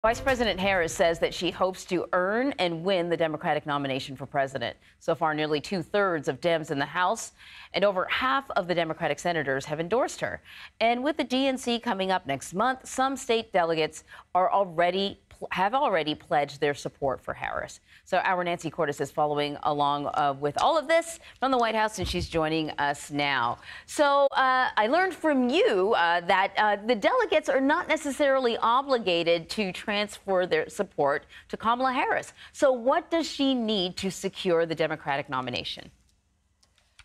Vice President Harris says that she hopes to earn and win the Democratic nomination for president. So far, nearly two-thirds of Dems in the House and over half of the Democratic senators have endorsed her. And with the DNC coming up next month, some state delegates have already pledged their support for Harris. So our Nancy Cordes is following along with all of this from the White House, and she's joining us now. So I learned from you that the delegates are not necessarily obligated to transfer their support to Kamala Harris. So what does she need to secure the Democratic nomination?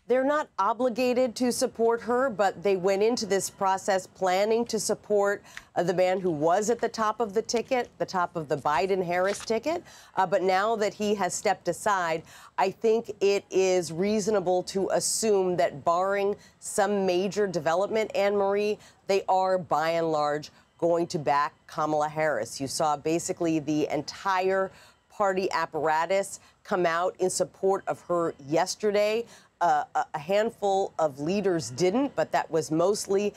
They're not obligated to support her, but they went into this process planning to support the man who was at the top of the ticket, the top of the Biden-Harris ticket. But now that he has stepped aside, I think it is reasonable to assume that barring some major development, Anne-Marie, they are, by and large, going to back Kamala Harris. You saw basically the entire party apparatus come out in support of her yesterday. A handful of leaders didn't, but that was mostly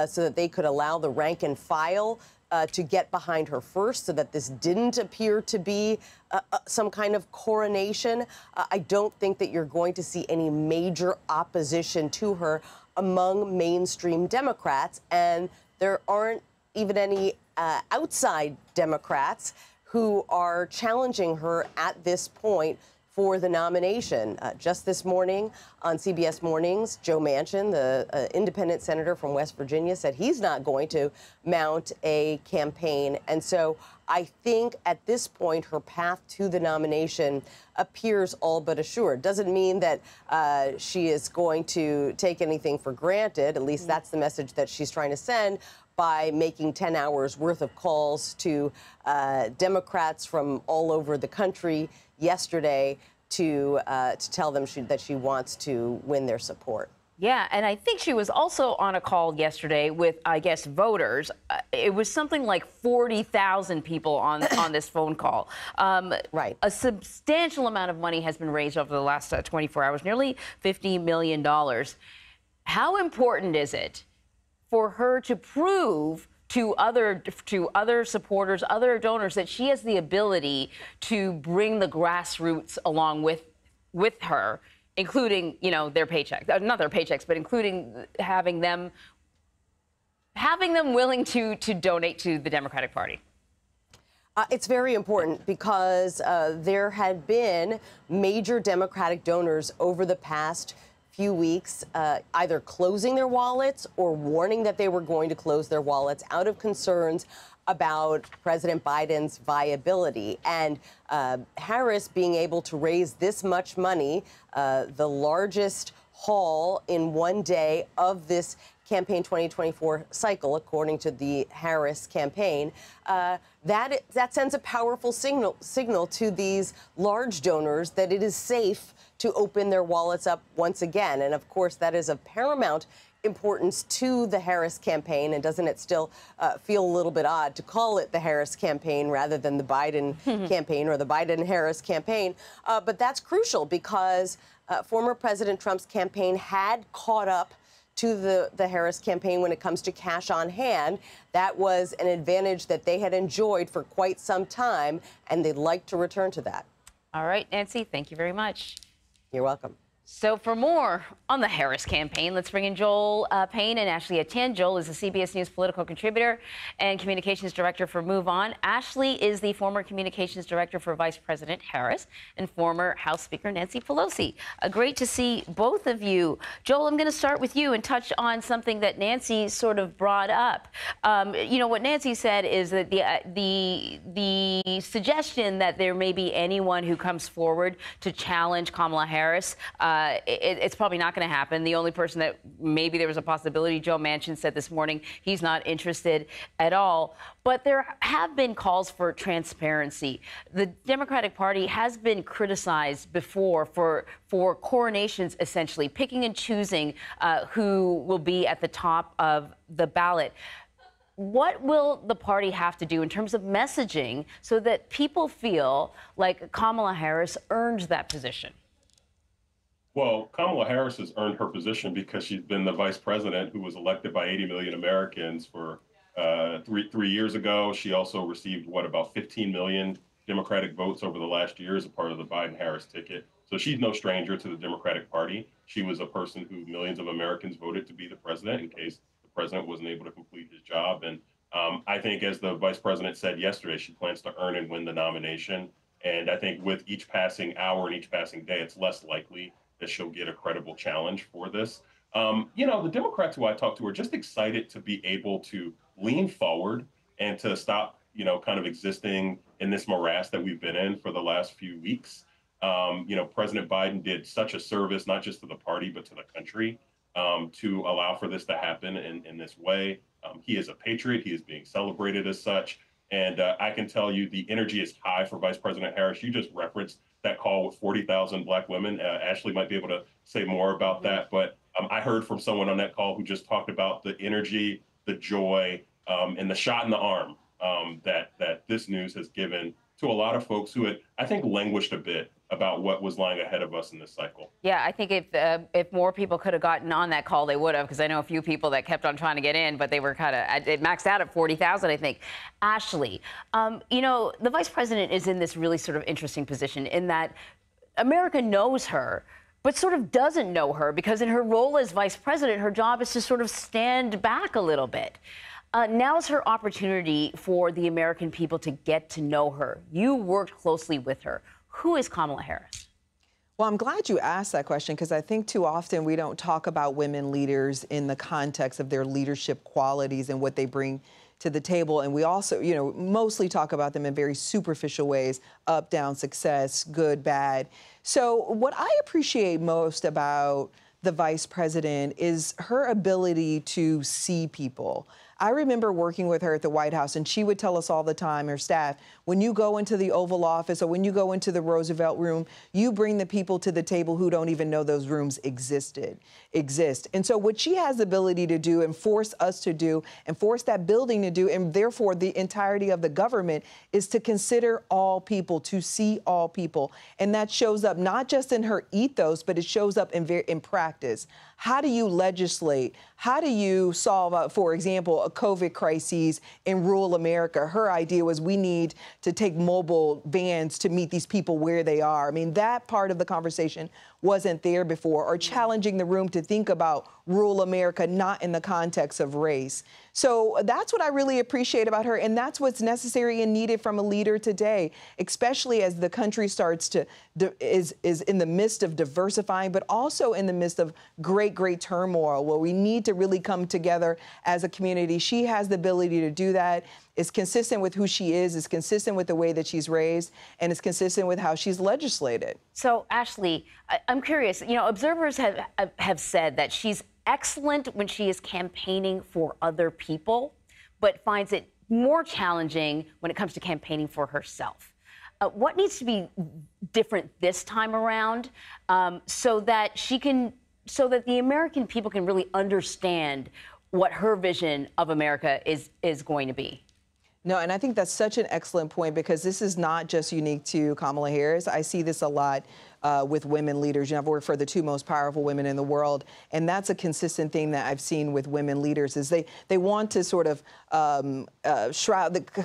so that they could allow the rank and file to get behind her first, so that this didn't appear to be some kind of coronation. I don't think that you're going to see any major opposition to her among mainstream Democrats, and there aren't even any outside Democrats who are challenging her at this point for the nomination. Just this morning on CBS Mornings, Joe Manchin, the independent senator from West Virginia, said he's not going to mount a campaign. And so I think at this point, her path to the nomination appears all but assured. Doesn't mean that she is going to take anything for granted. At least that's the message that she's trying to send by making 10 hours worth of calls to Democrats from all over the country yesterday to tell them that she wants to win their support. Yeah, and I think she was also on a call yesterday with, I guess, voters. It was something like 40,000 people on this phone call. Right. A substantial amount of money has been raised over the last 24 hours, nearly $50 million. How important is it for her to prove to other supporters, other donors, that she has the ability to bring the grassroots along with her, including, you know, their paychecks, not their paychecks, but including having them willing to donate to the Democratic Party? It's very important because there had been major Democratic donors over the past few weeks, either closing their wallets or warning that they were going to close their wallets out of concerns about President Biden's viability. And Harris being able to raise this much money, the largest haul in one day of this campaign 2024 cycle, according to the Harris campaign, that sends a powerful signal to these large donors that it is safe to open their wallets up once again. And of course, that is of paramount importance to the Harris campaign. And doesn't it still feel a little bit odd to call it the Harris campaign rather than the Biden campaign or the Biden-Harris campaign? But that's crucial because former President Trump's campaign had caught up to the Harris campaign when it comes to cash on hand. That was an advantage that they had enjoyed for quite some time, and they'd like to return to that. All right, Nancy, thank you very much. You're welcome. So for more on the Harris campaign, let's bring in Joel Payne and Ashley Etienne. Joel is a CBS News political contributor and communications director for Move On. Ashley is the former communications director for Vice President Harris and former House Speaker Nancy Pelosi. Great to see both of you. Joel, I'm going to start with you and touch on something that Nancy sort of brought up. You know, what Nancy said is that the suggestion that there may be anyone who comes forward to challenge Kamala Harris, it's probably not going to happen. The only person that maybe there was a possibility, Joe Manchin said this morning, he's not interested at all. But there have been calls for transparency. The Democratic Party has been criticized before for coronations, essentially, picking and choosing who will be at the top of the ballot. What will the party have to do in terms of messaging so that people feel like Kamala Harris earned that position? Well, Kamala Harris has earned her position because she's been the vice president who was elected by 80 million Americans for three years ago. She also received, about 15 million Democratic votes over the last year as a part of the Biden-Harris ticket. So she's no stranger to the Democratic Party. She was a person who millions of Americans voted to be the president in case the president wasn't able to complete his job. And I think, as the vice president said yesterday, she plans to earn and win the nomination. And I think with each passing hour and each passing day, it's less likely that she'll get a credible challenge for this. The Democrats who I talked to are just excited to be able to lean forward and to stop, kind of existing in this morass that we've been in for the last few weeks. President Biden did such a service, not just to the party, but to the country, to allow for this to happen in this way. He is a patriot. He is being celebrated as such. And I can tell you the energy is high for Vice President Harris. You just referenced that call with 40,000 Black women. Ashley might be able to say more about that. But I heard from someone on that call who just talked about the energy, the joy, and the shot in the arm that this news has given to a lot of folks who had, I think, languished a bit about what was lying ahead of us in this cycle. Yeah, I think if more people could have gotten on that call, they would have, because I know a few people that kept on trying to get in, but they were it maxed out at 40,000, I think. Ashley, the vice president is in this really sort of interesting position in that America knows her, but sort of doesn't know her, because in her role as vice president, her job is to sort of stand back a little bit. Now's her opportunity for the American people to get to know her. You worked closely with her. Who is Kamala Harris? Well, I'm glad you asked that question, because I think too often we don't talk about women leaders in the context of their leadership qualities and what they bring to the table. And we also, mostly talk about them in very superficial ways: up, down, success, good, bad. So what I appreciate most about the vice president is her ability to see people. I remember working with her at the White House, and she would tell us all the time, her staff, when you go into the Oval Office or when you go into the Roosevelt Room, you bring the people to the table who don't even know those rooms exist. And so what she has the ability to do and force us to do and force that building to do, and therefore the entirety of the government, is to consider all people, to see all people. And that shows up not just in her ethos, but it shows up in practice. How do you legislate? How do you solve, for example, a COVID crisis in rural America? Her idea was we need to take mobile vans to meet these people where they are. I mean, that part of the conversation wasn't there before, or challenging the room to think about rural America not in the context of race. So that's what I really appreciate about her, and that's what's necessary and needed from a leader today, especially as the country starts to is in the midst of diversifying, but also in the midst of great turmoil, where we need to really come together as a community. She has the ability to do that. It's consistent with who she is consistent with the way that she's raised, and it's consistent with how she's legislated. So, Ashley, I'm curious. Observers have said that she's excellent when she is campaigning for other people, but finds it more challenging when it comes to campaigning for herself. What needs to be different this time around so that the American people can really understand what her vision of America is going to be? No, and I think that's such an excellent point, because this is not just unique to Kamala Harris. I see this a lot with women leaders. I've worked for the two most powerful women in the world, and that's a consistent thing that I've seen with women leaders, is they want to sort of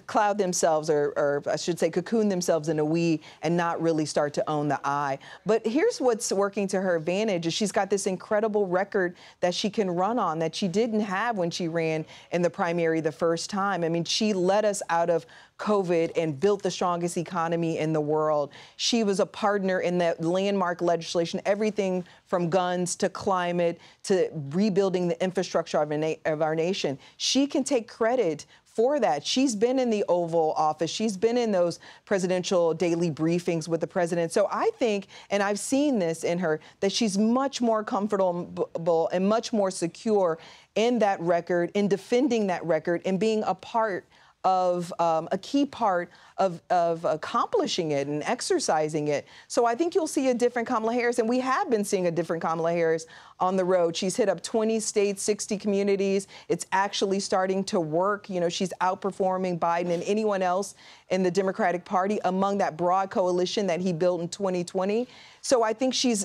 cloud themselves, or I should say cocoon themselves in a we, and not really start to own the I. But here's what's working to her advantage, is she's got this incredible record that she can run on that she didn't have when she ran in the primary the first time. I mean, she led us out of COVID and built the strongest economy in the world. She was a partner in that landmark legislation, everything from guns to climate to rebuilding the infrastructure of our nation. She can take credit for that. She's been in the Oval Office. She's been in those presidential daily briefings with the president. So I think, and I've seen this in her, that she's much more comfortable and much more secure in that record, in defending that record, and being a part of a key part of accomplishing it and exercising it. So I think you'll see a different Kamala Harris, and we have been seeing a different Kamala Harris on the road. She's hit up 20 states, 60 communities. It's actually starting to work. You know, she's outperforming Biden and anyone else in the Democratic Party among that broad coalition that he built in 2020. So I think she's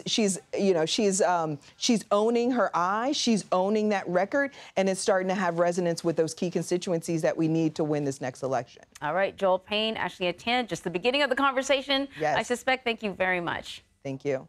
owning her eye. She's owning that record, and it's starting to have resonance with those key constituencies that we need to win this next election. All right, Joel Payne, Ashley Attend, just the beginning of the conversation. Yes. I suspect. Thank you very much. Thank you.